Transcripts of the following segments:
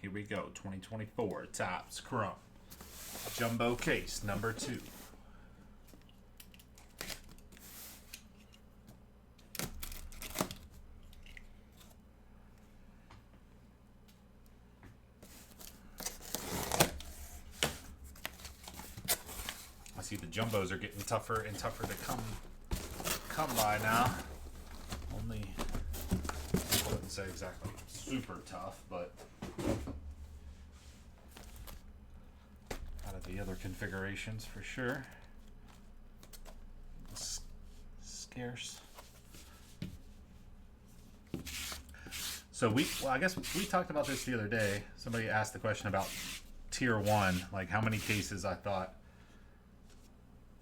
Here we go. 2024 Topps Chrome. Jumbo case number 2. I see the jumbos are getting tougher and tougher to come by now. Only, I wouldn't say exactly super tough, but out of the other configurations for sure. Scarce. So I guess we talked about this the other day. Somebody asked the question about tier 1, like how many cases I thought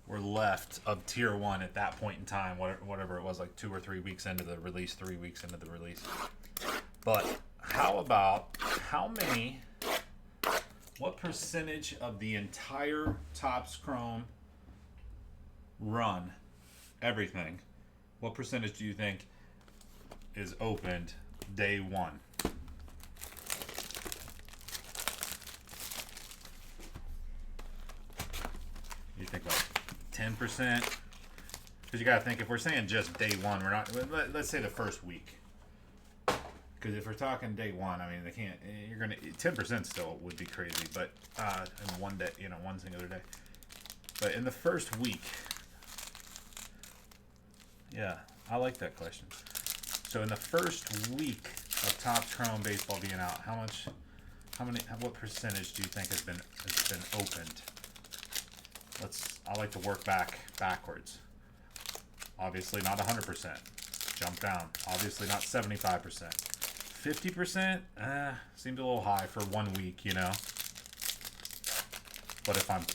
were left of tier 1 at that point in time, whatever it was, like 2 or 3 weeks into the release, 3 weeks into the release. But how about what percentage of the entire Topps Chrome run, everything, what percentage do you think is opened day 1? You think like 10%? Because you got to think, if we're saying just day 1, we're not, let's say the first week. Because if we're talking day 1, I mean, they can't, you're going to, 10% still would be crazy, but in one day, one singular day. But in the first week, yeah, I like that question. So in the first week of Topps Chrome baseball being out, what percentage do you think has been opened? I like to work backwards. Obviously not 100%. Jump down. Obviously not 75%. 50%? Seems a little high for 1 week, But if I'm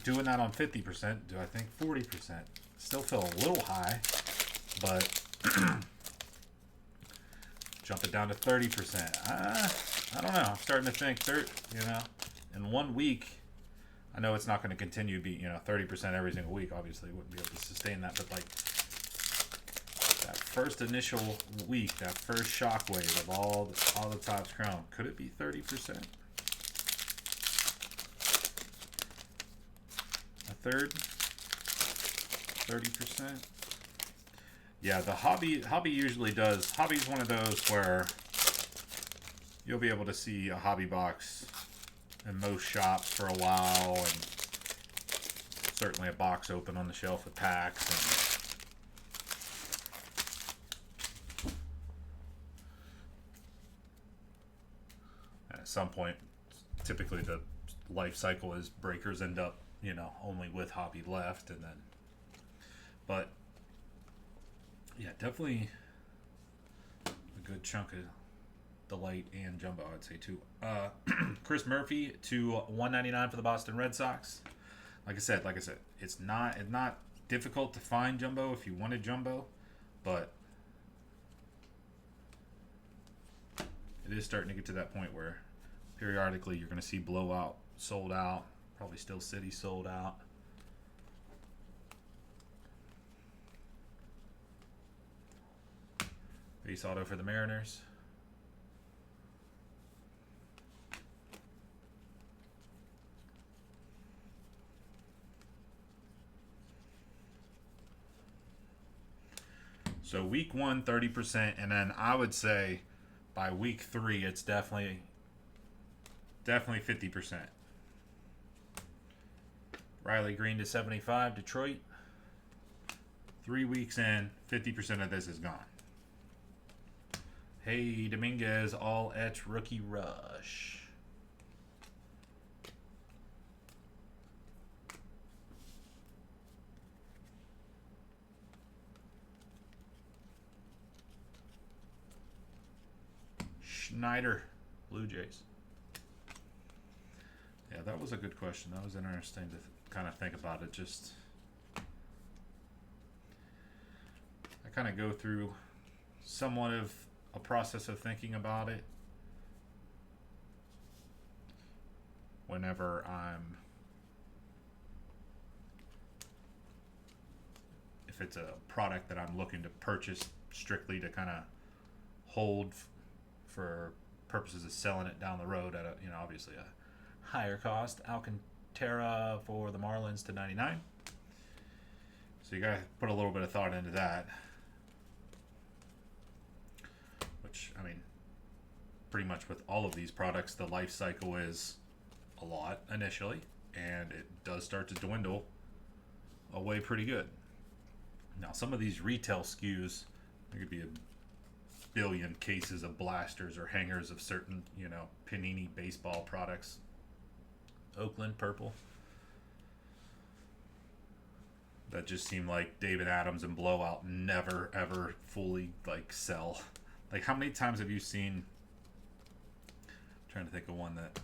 doing that on 50%, do I think 40%? Still feel a little high, but jump it down to 30%. I don't know. I'm starting to think in 1 week, I know it's not going to continue to be, 30% every single week. Obviously, wouldn't be able to sustain that, but like that first initial week, that first shockwave of all the Topps Chrome, could it be 30%? A third? 30%? Yeah, the hobby usually does. Hobby's one of those where you'll be able to see a hobby box in most shops for a while, and certainly a box open on the shelf with packs. And at some point, typically the life cycle is breakers end up, only with hobby left, and then, but yeah, definitely a good chunk of the light and jumbo, I'd say too. Chris Murphy to 199 for the Boston Red Sox. Like I said, it's not difficult to find jumbo if you wanted jumbo, but it is starting to get to that point where periodically you're going to see blowout sold out, probably still City sold out. Base auto for the Mariners. So week 1, 30%, and then I would say by week 3, it's definitely 50%. Riley Green to 75, Detroit. 3 weeks in, 50% of this is gone. Hey, Dominguez, all etch rookie rush. Schneider, Blue Jays. Yeah, that was a good question. That was interesting to kind of think about it. Just, I kind of go through somewhat of a process of thinking about it whenever if it's a product that I'm looking to purchase strictly to kind of hold for purposes of selling it down the road at a, obviously a higher cost. Alcantara for the Marlins to 99. So you gotta put a little bit of thought into that. Which, I mean, pretty much with all of these products, the life cycle is a lot initially, and it does start to dwindle away pretty good. Now, some of these retail SKUs, there could be a billion cases of blasters or hangers of certain, Panini baseball products. Oakland purple. That just seem like David Adams and Blowout never ever fully sell. Like, how many times have you seen? I'm trying to think of one that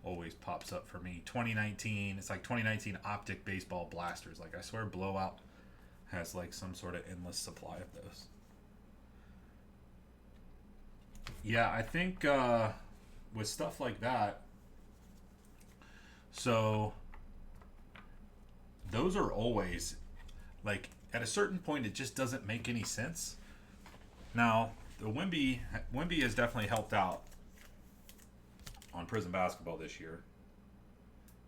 always pops up for me. 2019. It's like 2019 Optic baseball blasters. Like, I swear Blowout has some sort of endless supply of those. Yeah, I think with stuff like that, so those are always, at a certain point, it just doesn't make any sense. Now, the Wemby has definitely helped out on Prism basketball this year.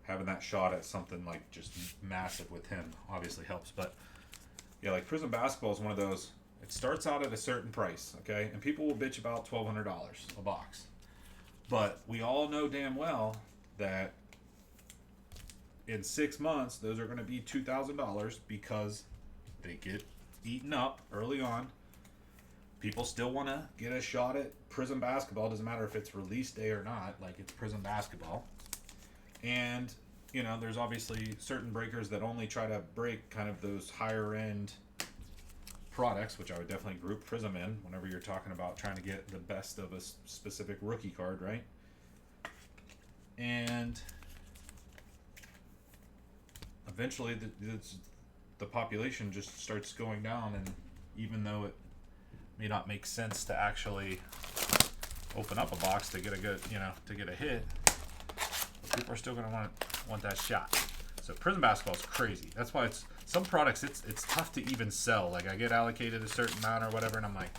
Having that shot at something just massive with him obviously helps. But yeah, Prism basketball is one of those. It starts out at a certain price, okay, and people will bitch about $1,200 a box. But we all know damn well that in 6 months, those are going to be $2,000 because they get eaten up early on. People still want to get a shot at Prism basketball. Doesn't matter if it's release day or not. It's Prism basketball. And, there's obviously certain breakers that only try to break kind of those higher end products, which I would definitely group Prism in whenever you're talking about trying to get the best of a specific rookie card, right? And eventually the population just starts going down, and even though it may not make sense to actually open up a box to get a good, to get a hit, people are still going to want that shot. So Prism basketball is crazy. That's why some products it's tough to even sell. I get allocated a certain amount or whatever, and I'm like,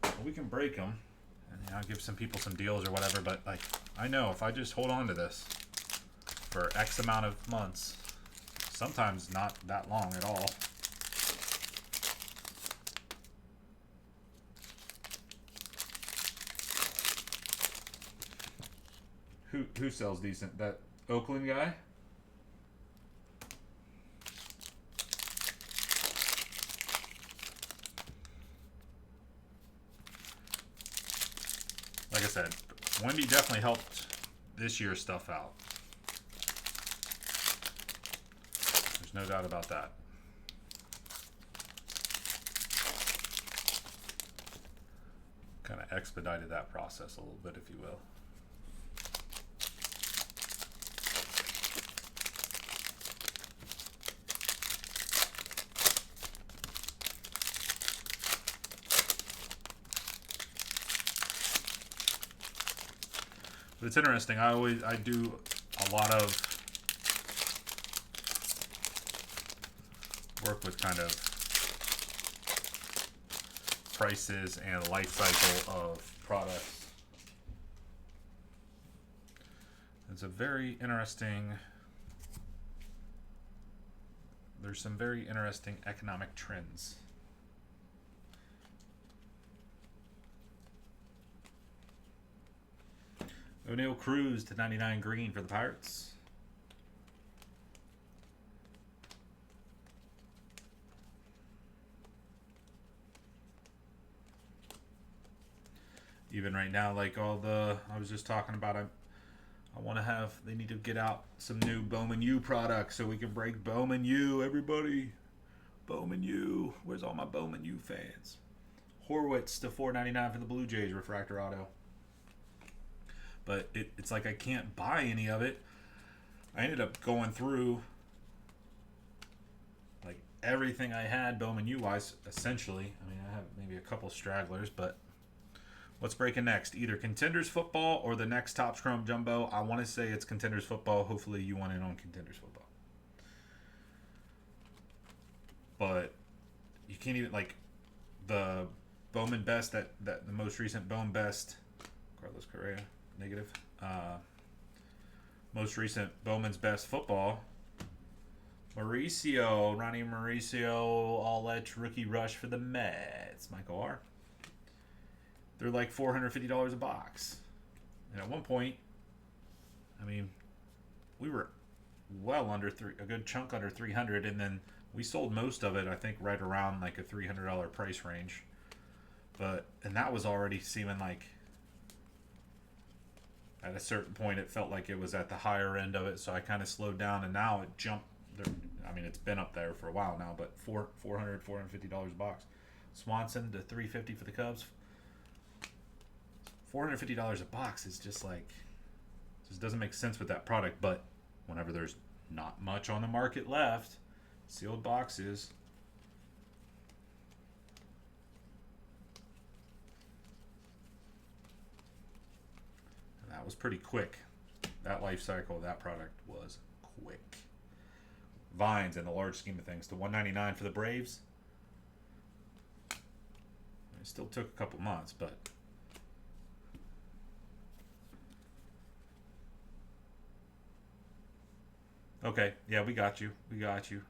well, we can break them, and I'll give some people some deals or whatever. But I know if I just hold on to this for X amount of months, sometimes not that long at all. Who sells decent? That Oakland guy? Like I said, Wendy definitely helped this year's stuff out. There's no doubt about that. Kind of expedited that process a little bit, if you will. But it's interesting. I do a lot of work with kind of prices and life cycle of products. It's a very interesting. There's some very interesting economic trends. O'Neal Cruz to 99 green for the Pirates. Even right now, I was just talking about, I want to have, they need to get out some new Bowman U products so we can break Bowman U, everybody. Bowman U. Where's all my Bowman U fans? Horwitz to 499 for the Blue Jays, refractor auto. But it's I can't buy any of it. I ended up going through everything I had Bowman U-wise, essentially. I mean, I have maybe a couple stragglers, but what's breaking next? Either Contenders Football or the next Topps Chrome Jumbo. I want to say it's Contenders Football. Hopefully you want in on Contenders Football. But you can't even, the Bowman Best, that the most recent Bowman Best. Of Carlos Correa, negative. Most recent Bowman's Best Football. Ronnie Mauricio, all-edge rookie rush for the Mets. Michael R. They're like $450 a box. And at one point, I mean, we were well under a good chunk under 300, and then we sold most of it, I think, right around like a $300 price range. And that was already seeming like at a certain point it felt like it was at the higher end of it, so I kind of slowed down, and now it jumped. I mean, it's been up there for a while now, but $450 a box. Swanson to $350 for the Cubs. $450 a box is just like, just doesn't make sense with that product. But whenever there's not much on the market left, sealed boxes. And that was pretty quick. That life cycle of that product was quick. Vines in the large scheme of things to $199 for the Braves. It still took a couple months, but okay, yeah, we got you. We got you.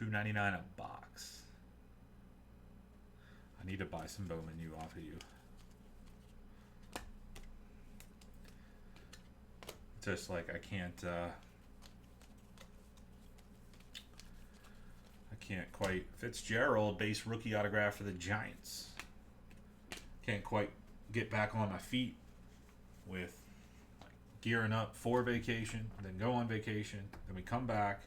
$2.99 a box. I need to buy some Bowman U off of you. Just like I can't quite. Fitzgerald base rookie autograph for the Giants. Can't quite get back on my feet with like gearing up for vacation, then go on vacation, then we come back.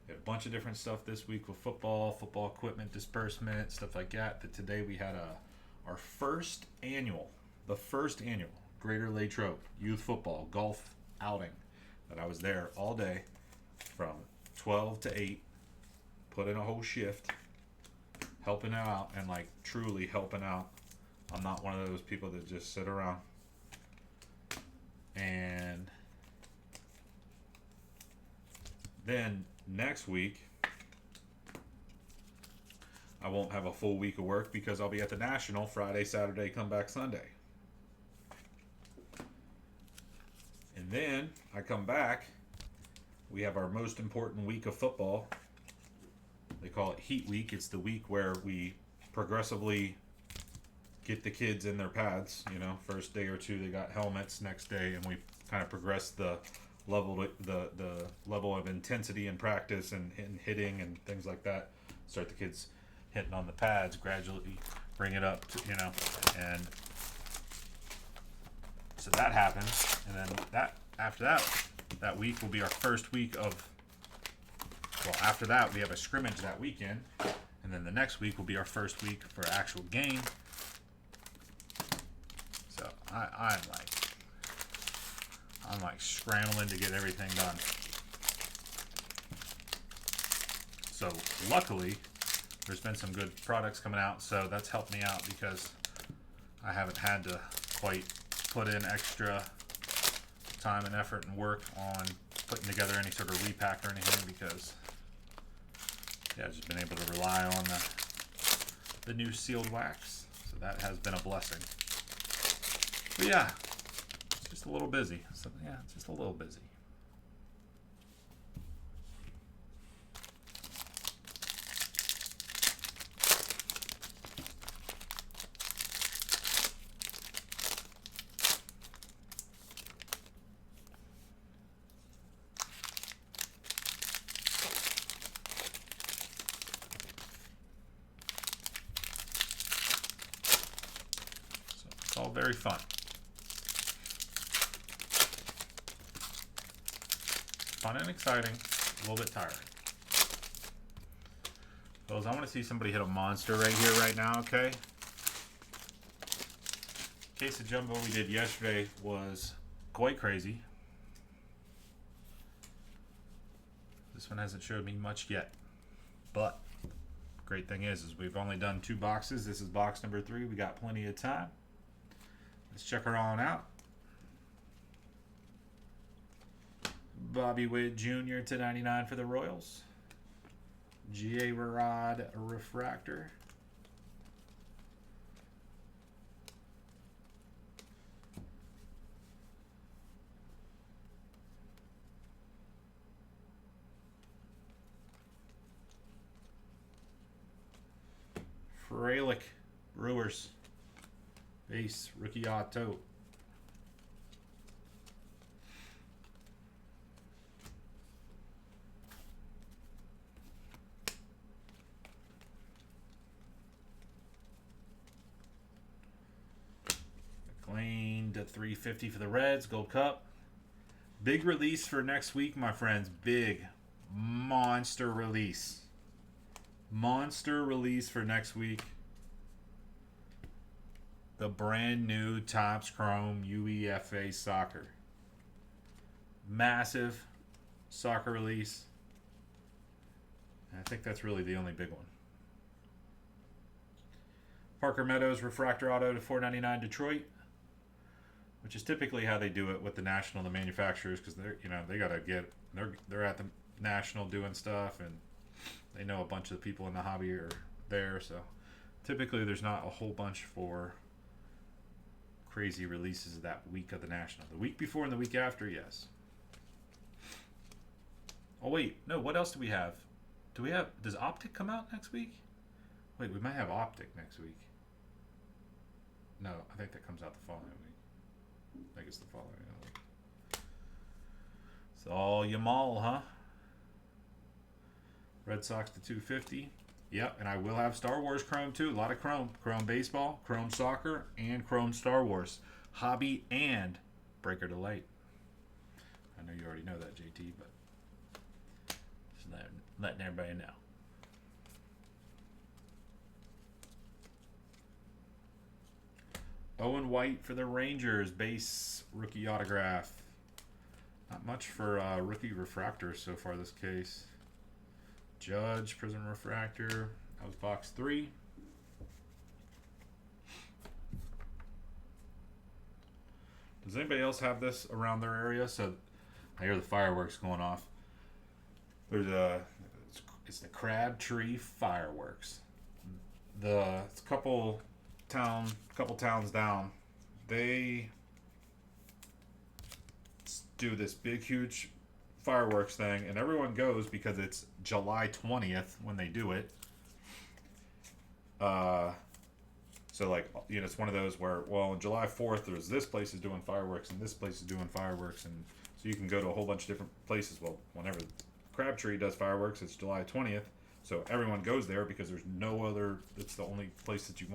We had a bunch of different stuff this week with football equipment disbursement, stuff like that. But today we had our first annual Greater Latrobe Youth Football Golf outing. That I was there all day from 12 to 8, put in a whole shift, helping out, and like truly helping out. I'm not one of those people that just sit around. And then next week, I won't have a full week of work because I'll be at the National Friday, Saturday, come back Sunday. And then I come back, we have our most important week of football. They call it Heat Week. It's the week where we progressively get the kids in their pads. You know, first day or two they got helmets. Next day, and we kind of progress the level of intensity in practice and hitting and things like that. Start the kids hitting on the pads, gradually bring it up to, and so that happens, and then after that week will be our first week of. Well, after that we have a scrimmage that weekend, and then the next week will be our first week for actual game. So I'm like scrambling to get everything done. So luckily, there's been some good products coming out, so that's helped me out because I haven't had to quite put in extra time and effort and work on putting together any sort of repack or anything because I've just been able to rely on the new sealed wax. So that has been a blessing. But yeah, it's just a little busy. So yeah, it's just a little busy. It's all very fun. Fun and exciting, a little bit tiring. Fellas, I want to see somebody hit a monster right here, right now, okay? Case of jumbo we did yesterday was quite crazy. This one hasn't showed me much yet. But great thing is we've only done 2 boxes. This is box number 3. We got plenty of time. Let's check her on out. Bobby Witt Jr. to 99 for the Royals. J-Rod refractor. Fralick, Brewers. Base, rookie auto. McLean to 350 for the Reds. Gold Cup. Big release for next week, my friends. Big monster release. Monster release for next week. The brand new Topps Chrome UEFA Soccer. Massive soccer release. I think that's really the only big one. Parker Meadows refractor auto to $4.99 Detroit, which is typically how they do it with the national, the manufacturers, because they're they gotta get they're at the national doing stuff, and they know a bunch of the people in the hobby are there, so typically there's not a whole bunch for crazy releases that week of the national. The week before and the week after, yes. Oh wait, no. What else do we have? Does Optic come out next week? Wait, we might have Optic next week. No, I think that comes out the following week. I think it's the following week. It's all Yamal, huh? Red Sox to 250. Yep, and I will have Star Wars Chrome too. A lot of Chrome. Chrome Baseball, Chrome Soccer, and Chrome Star Wars. Hobby and Breaker Delight. I know you already know that, JT, but just letting everybody know. Owen White for the Rangers. Base rookie autograph. Not much for rookie refractors so far this case. Judge, Prism Refractor. That was box 3. Does anybody else have this around their area? So I hear the fireworks going off. There's it's the Crabtree Fireworks. It's a couple towns down. They do this big, huge fireworks thing, and everyone goes because it's July 20th when they do it. So like, it's one of those where, well, on July 4th there's this place is doing fireworks and this place is doing fireworks, and so you can go to a whole bunch of different places. Well, whenever Crabtree does fireworks, it's July 20th, so everyone goes there because there's no other. It's the only place that you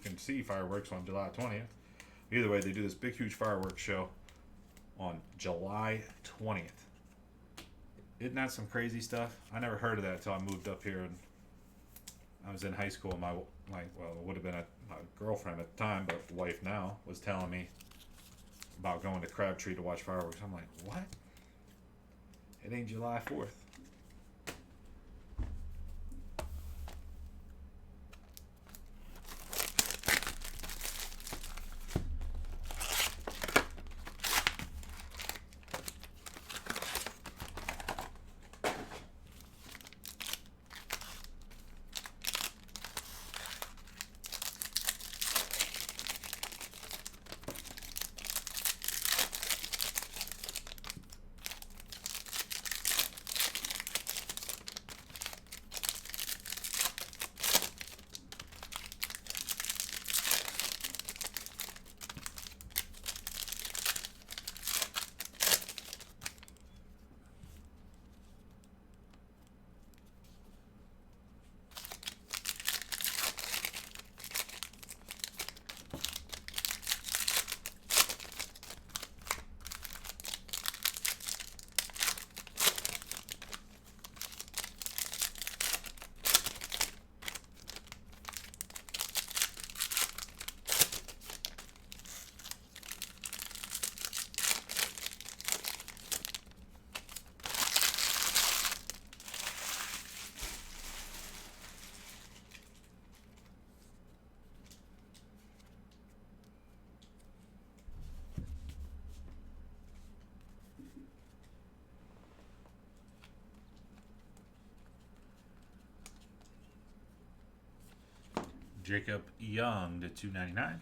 can see fireworks on July 20th. Either way, they do this big, huge fireworks show on July 20th. Isn't that some crazy stuff? I never heard of that until I moved up here, and I was in high school, and it would have been my girlfriend at the time, but wife now, was telling me about going to Crabtree to watch fireworks. I'm like, what? It ain't July 4th. Jacob Young to 299.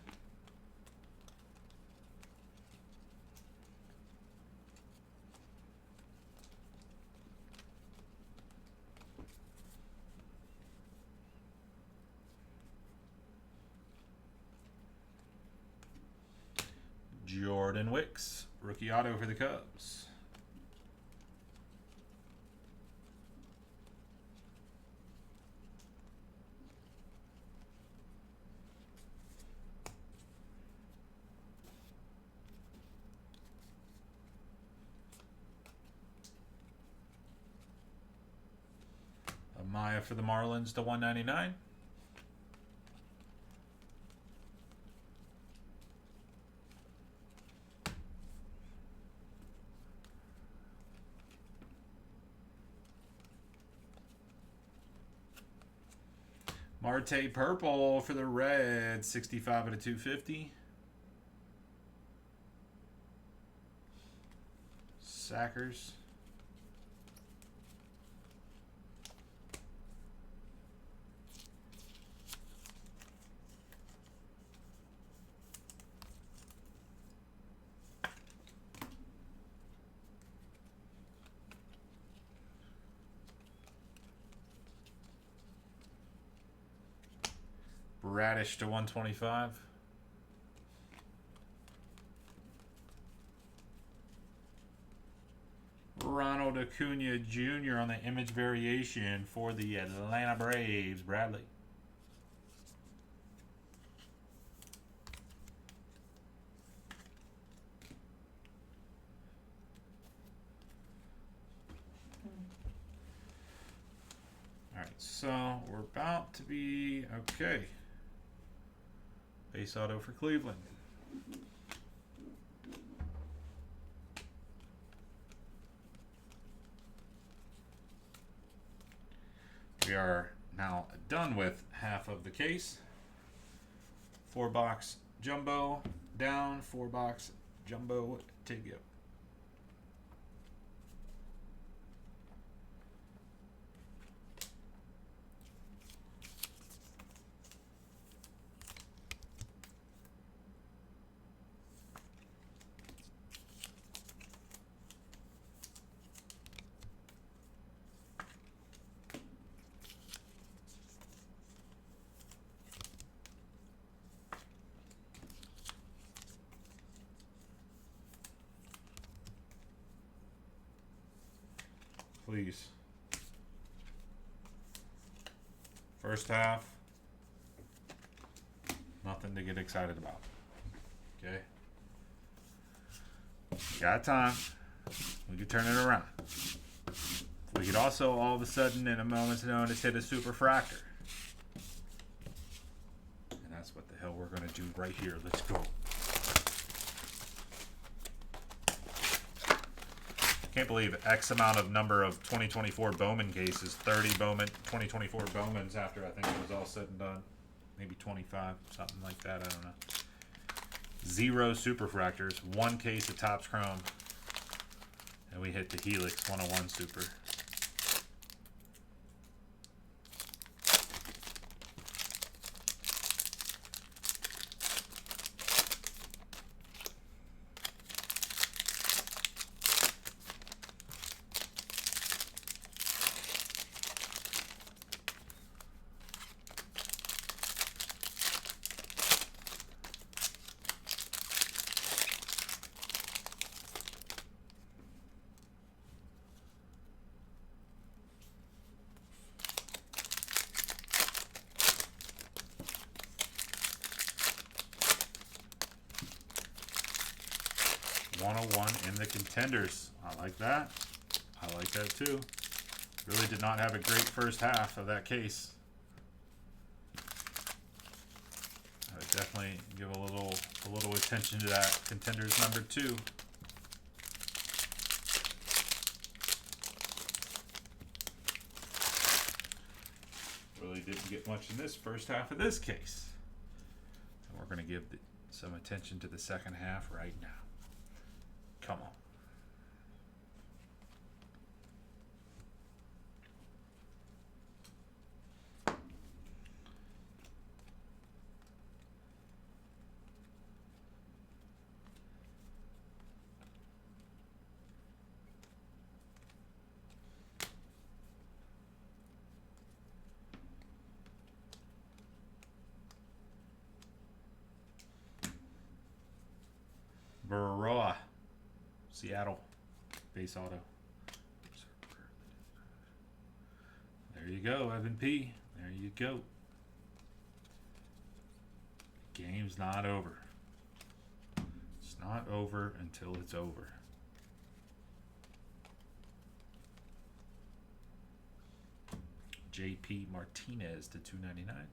Jordan Wicks, rookie auto for the Cubs. Maya for the Marlins to 199. Marte purple for the Reds, 65 out of 250. Sackers. Radish to 125. Ronald Acuna Jr. on the image variation for the Atlanta Braves, Bradley. All right, so we're about to be okay. Base auto for Cleveland. We are now done with half of the case. 4-box jumbo down, 4-box jumbo to go. Please. First half, nothing to get excited about. Okay? Got time. We could turn it around. We could also, all of a sudden, in a moment's notice, hit a super fractor. And that's what the hell we're going to do right here. Let's go. Can't believe X amount of number of 2024 Bowman cases, 30 Bowman 2024 Bowmans after I think it was all said and done, maybe 25, something like that. I don't know. 0 superfractors, 1 case of Topps Chrome, and we hit the Helix 101 Super. In the contenders. I like that. I like that too. Really did not have a great first half of that case. I would definitely give a little attention to that contenders number 2. Really didn't get much in this first half of this case. And we're going to give some attention to the second half right now. Come on. Baroa, Seattle, base auto. There you go, Evan P. There you go. Game's not over. It's not over until it's over. JP Martinez to 299.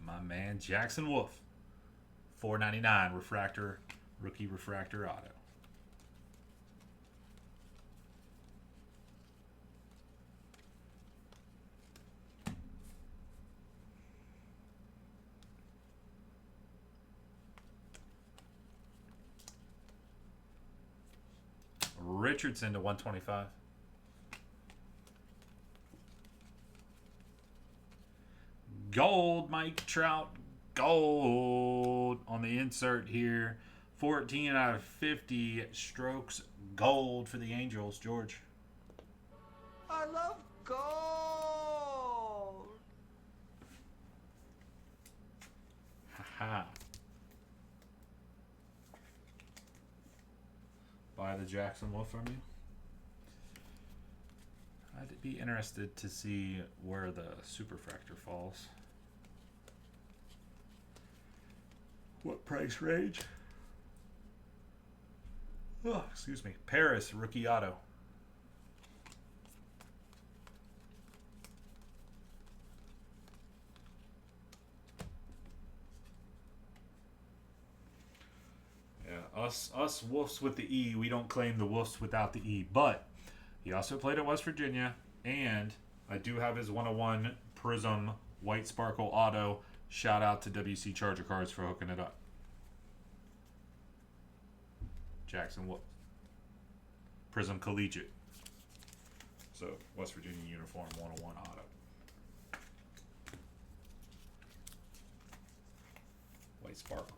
My man Jackson Wolf, 499 refractor, rookie refractor auto. Richardson to 125. Gold, Mike Trout. Gold on the insert here. 14 out of 50 strokes. Gold for the Angels, George. I love gold. Haha. Buy the Jackson Wolf from you. I'd be interested to see where the Superfractor falls. What price range? Oh, excuse me. Paris, rookie auto. Yeah, us wolves with the E, we don't claim the wolves without the E, but he also played at West Virginia, and I do have his 101 Prism White Sparkle Auto. Shout out to WC Charger Cards for hooking it up. Jackson Wolf. Prism Collegiate. So, West Virginia uniform 101 auto. White Sparkle.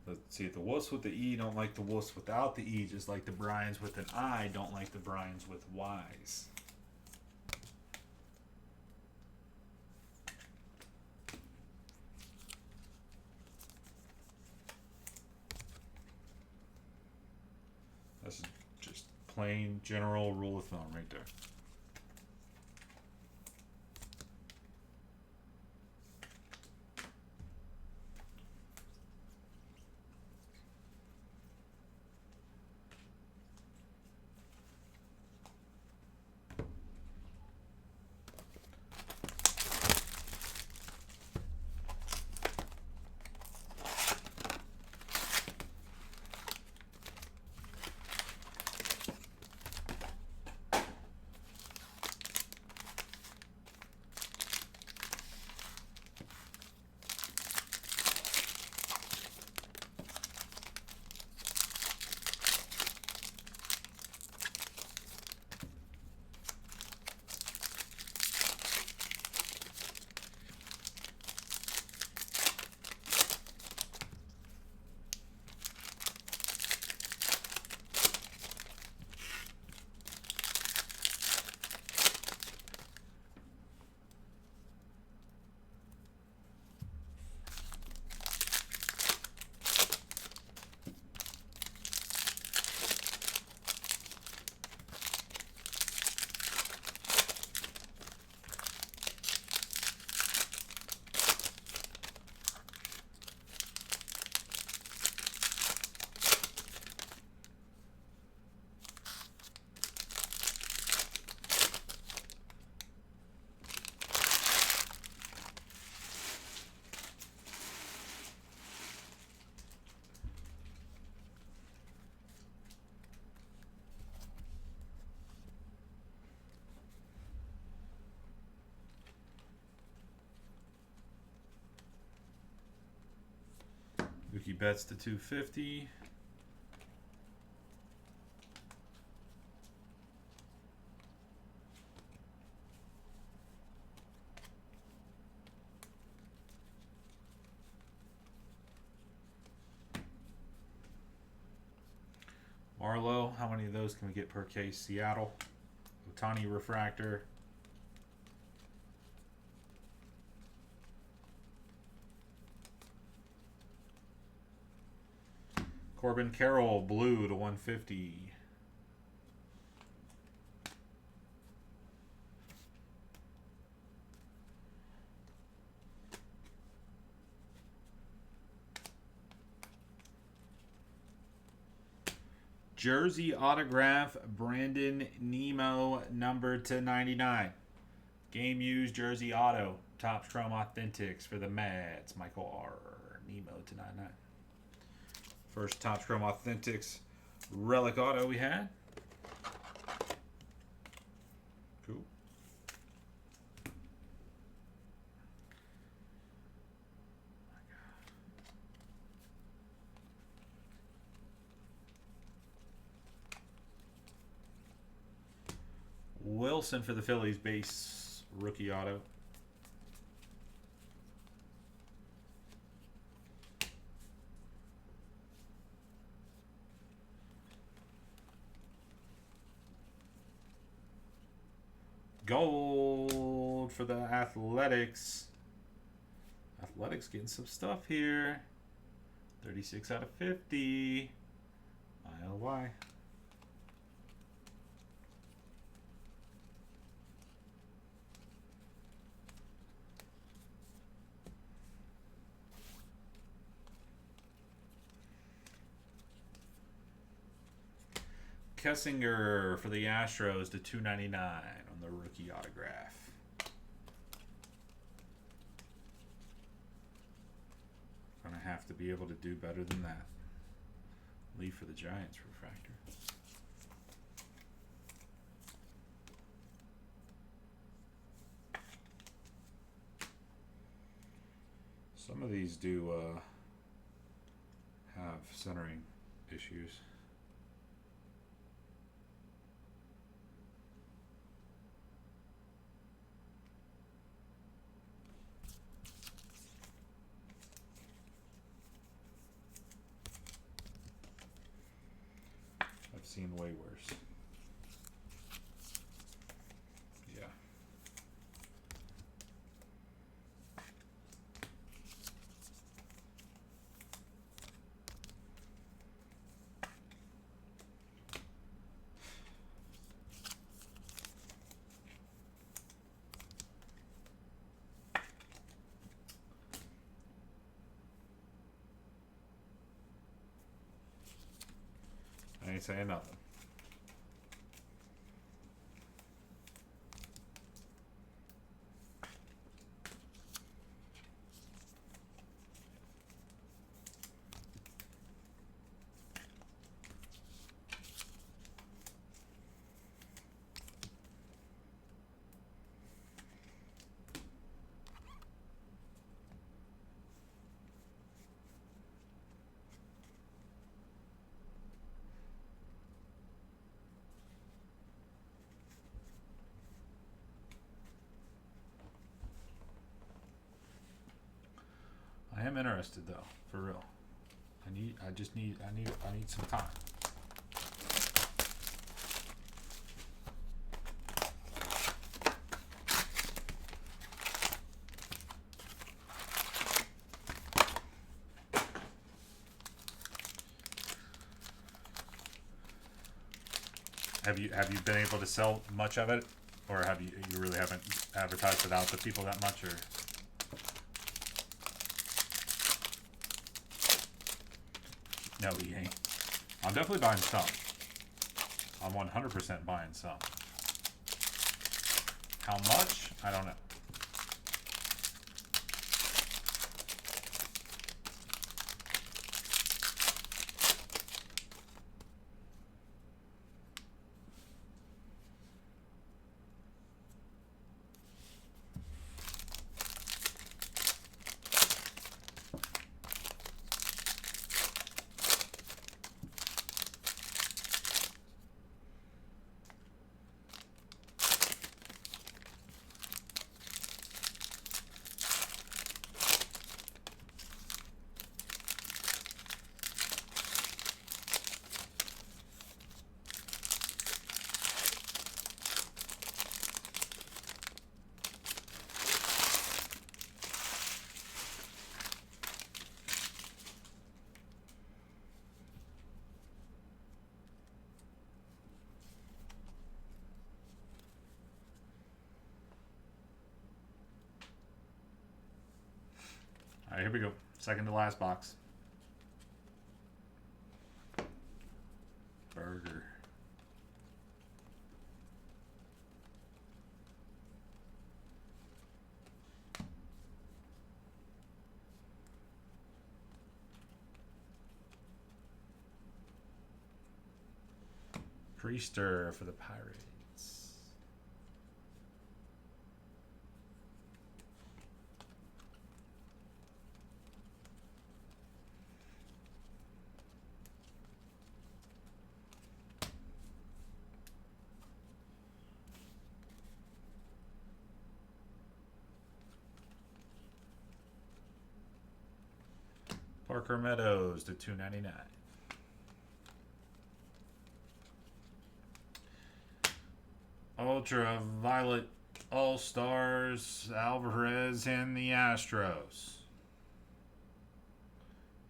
Let's see, the Wolves with the E don't like the Wolves without the E, just like the Bryans with an I don't like the Bryans with Y's. That's just plain general rule of thumb right there. Mookie Betts to 250. Marlowe, how many of those can we get per case? Seattle. Otani refractor. Corbin Carroll, blue to 150. Jersey autograph, Brandon Nemo, numbered to 99. Game used jersey auto, Topps Chrome Authentics for the Mets. Michael R. Nemo to 99. First Topps Chrome Authentics relic auto we had. Cool. Wilson for the Phillies, base rookie auto. Gold for the Athletics. Athletics getting some stuff here. 36 out of 50. ILY. Kessinger for the Astros to 299 on the rookie autograph. Gonna have to be able to do better than that. Lee for the Giants refractor. Some of these do have centering issues. Seen way worse. Yeah. I ain't saying nothing. I am interested though, for real. I need some time. Have you been able to sell much of it, or have you really haven't advertised it out to people that much, or? No, he ain't. I'm definitely buying some. I'm 100% buying some. How much? I don't know. Alright, here we go. Second to last box. Burger. Priester for the Pirates. Parker Meadows to 299. Ultraviolet All-Stars, Alvarez and the Astros.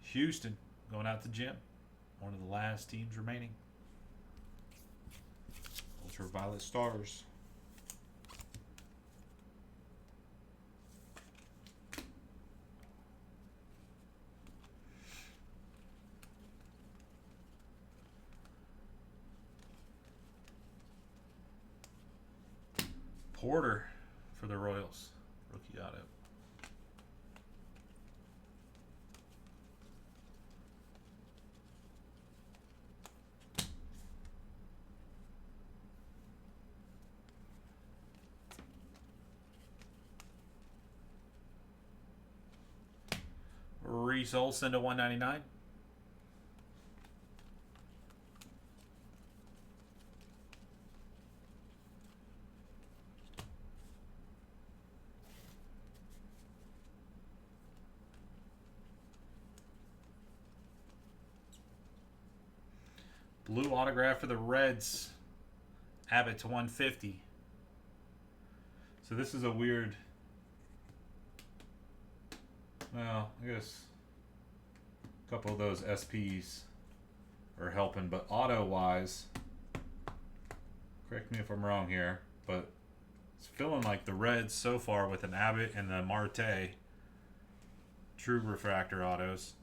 Houston going out to Jim. One of the last teams remaining. Ultraviolet Stars. Porter for the Royals. Rookie auto. Reese Olson to 199. Blue autograph for the Reds. Abbott to 150. So this is a weird... Well, I guess a couple of those SPs are helping, but auto-wise, correct me if I'm wrong here, but it's feeling like the Reds so far with an Abbott and the Marte true refractor autos.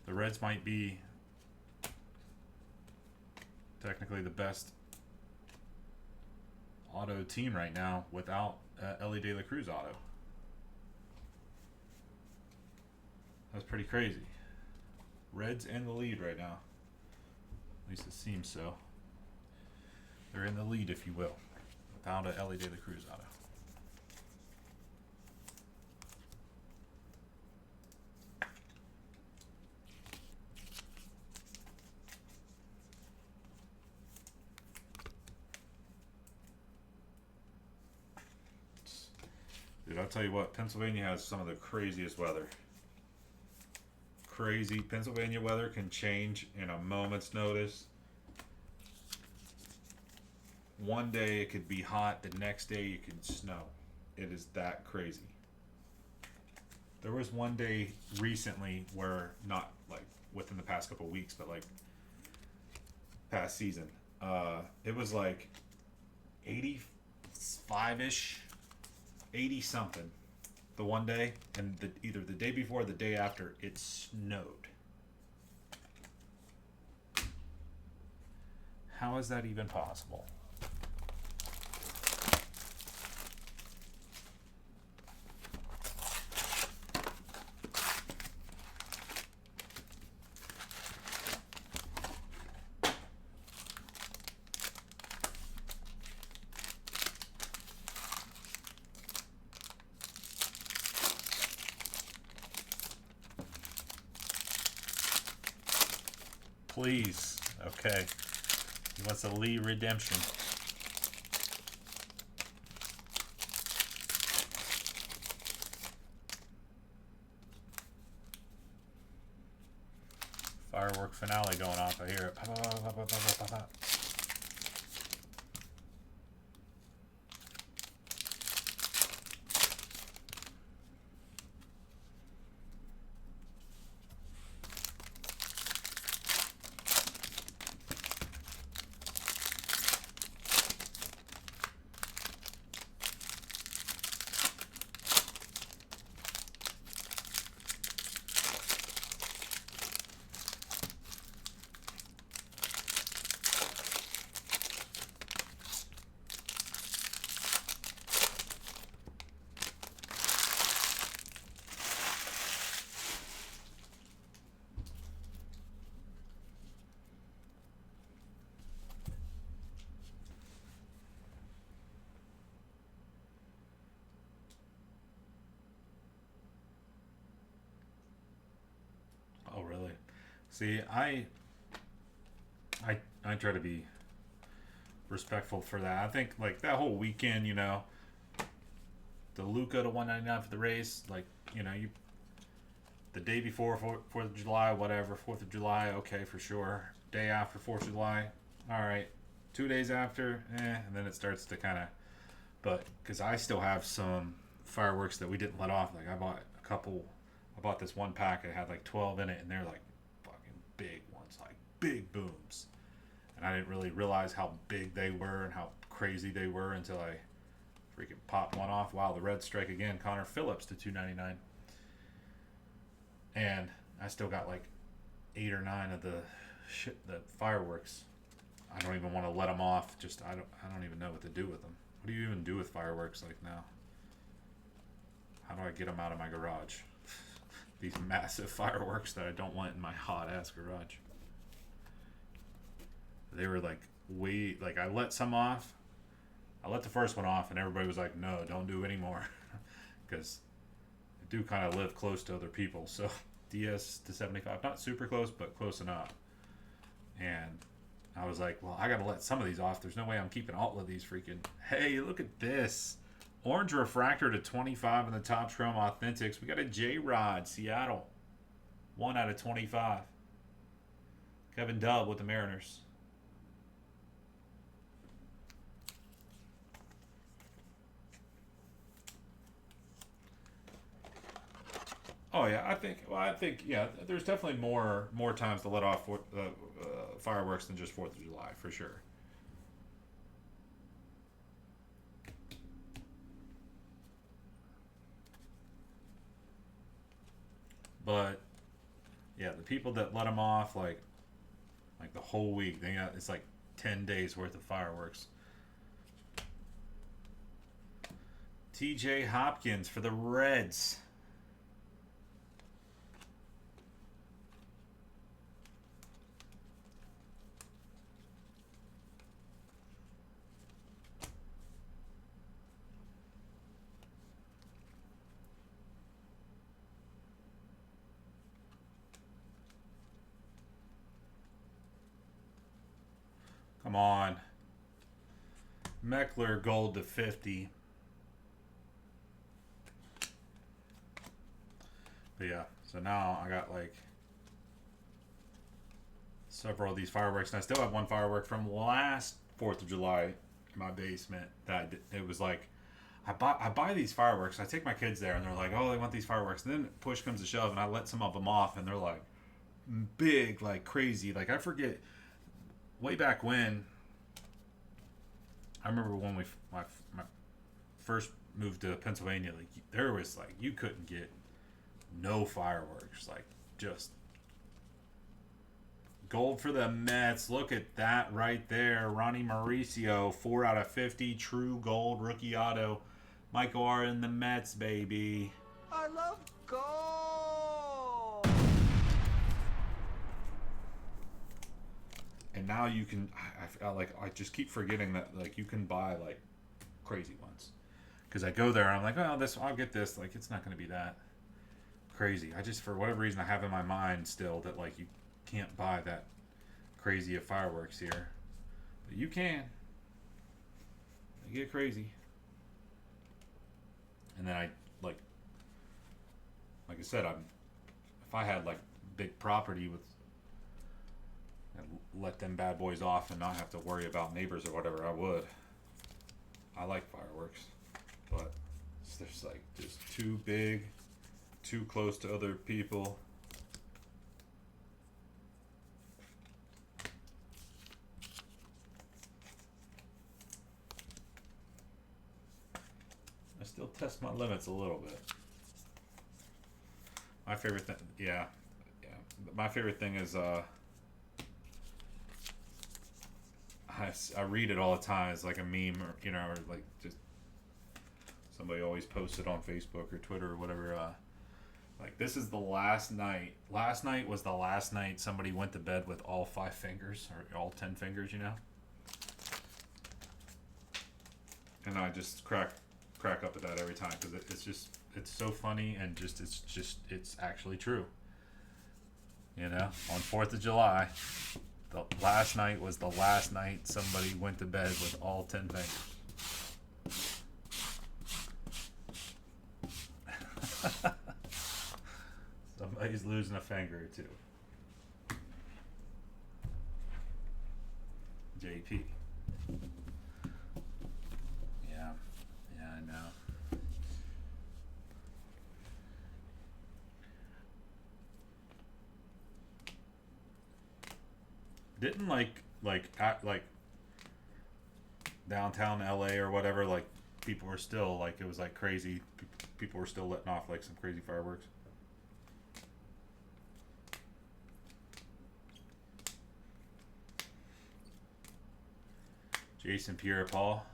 The Reds might be technically the best auto team right now without Ellie De La Cruz auto. That's pretty crazy. Reds in the lead right now. At least it seems so. They're in the lead, if you will, without an Ellie De La Cruz auto. Dude, I'll tell you what, Pennsylvania has some of the craziest weather. Crazy. Pennsylvania weather can change in a moment's notice. One day it could be hot, the next day it could snow. It is that crazy. There was one day recently where, not like within the past couple of weeks, but like past season, it was like 85-ish, 80 something the one day, and either the day before or the day after it snowed. How is that even possible? Please. Okay. He wants a Lee redemption. Firework finale going off. I hear it. Pop, pop, pop, pop, pop, pop, pop, pop. See, I try to be respectful for that. I think like that whole weekend, you know, the Luca to 199 for the race, like, you know, you the day before 4th of July, whatever, 4th of July, okay, for sure. Day after 4th of July, all right. 2 days after, and then it starts to kind of, but because I still have some fireworks that we didn't let off. Like I bought this one pack, it had like 12 in it, and they're like fucking big ones, like big booms. And I didn't really realize how big they were and how crazy they were until I freaking popped one off. Wow, the red strike again. Connor Phillips to 299. And I still got like 8 or 9 of the fireworks. I don't even want to let them off. Just I don't even know what to do with them. What do you even do with fireworks like now? How do I get them out of my garage? These massive fireworks that I don't want in my hot ass garage. They were like I let some off. I let the first one off, and everybody was like, "No, don't do any more," because I do kind of live close to other people. So DS to 75, not super close, but close enough. And I was like, "Well, I gotta let some of these off. There's no way I'm keeping all of these freaking." Hey, look at this. Orange Refractor to 25 in the Topps Chrome Authentics. We got a J-Rod, Seattle. 1 out of 25. Kevin Dubb with the Mariners. Oh yeah, I think yeah. There's definitely more times to let off fireworks than just 4th of July for sure. But yeah, the people that let them off like the whole week, they got, it's like 10 days worth of fireworks. T.J. Hopkins for the Reds. Come on. Meckler gold to 50. But yeah, so now I got like several of these fireworks, and I still have one firework from last 4th of July in my basement that it was like I buy these fireworks. I take my kids there, and they're like, "Oh, they want these fireworks." And then push comes to shove, and I let some of them off, and they're like big, like crazy. Like I forget way back when. I remember when my first moved to Pennsylvania. Like there was like you couldn't get no fireworks. Like just gold for the Mets. Look at that right there. Ronnie Mauricio, 4 out of 50, true gold rookie auto. Michael R in the Mets, baby. I love gold. And now you can. I just keep forgetting that like you can buy like crazy ones. Because I go there, I'm like, oh, I'll get this. Like it's not going to be that crazy. I just for whatever reason I have in my mind still that like you can't buy that crazy of fireworks here, but you can. They get crazy. And then I like I said, if I had like big property with, and let them bad boys off and not have to worry about neighbors or whatever, I would. I like fireworks, but it's just like just too big, too close to other people. I still test my limits a little bit. My favorite thing, yeah. My favorite thing is I read it all the time. It's like a meme, or or like just somebody always posts it on Facebook or Twitter or whatever. Like this is the last night. Last night was the last night somebody went to bed with all 5 fingers or all 10 fingers, And I just crack up at that every time because it's so funny and it's actually true. You know, on 4th of July, the last night was the last night somebody went to bed with all 10 fingers. Somebody's losing a finger or two. JP. Yeah, I know. Didn't like downtown LA or whatever, like people were still like, it was like crazy. People were still letting off like some crazy fireworks. Jason Pierre-Paul.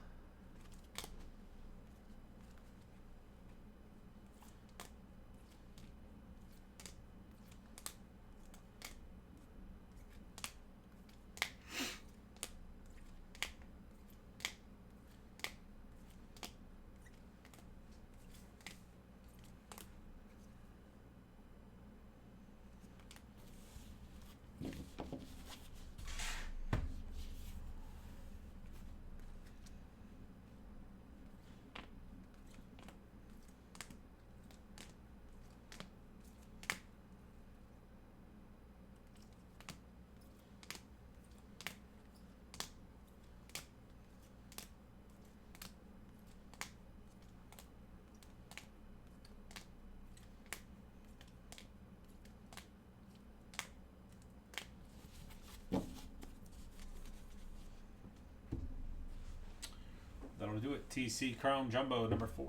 That'll do it. TC Chrome Jumbo number 4.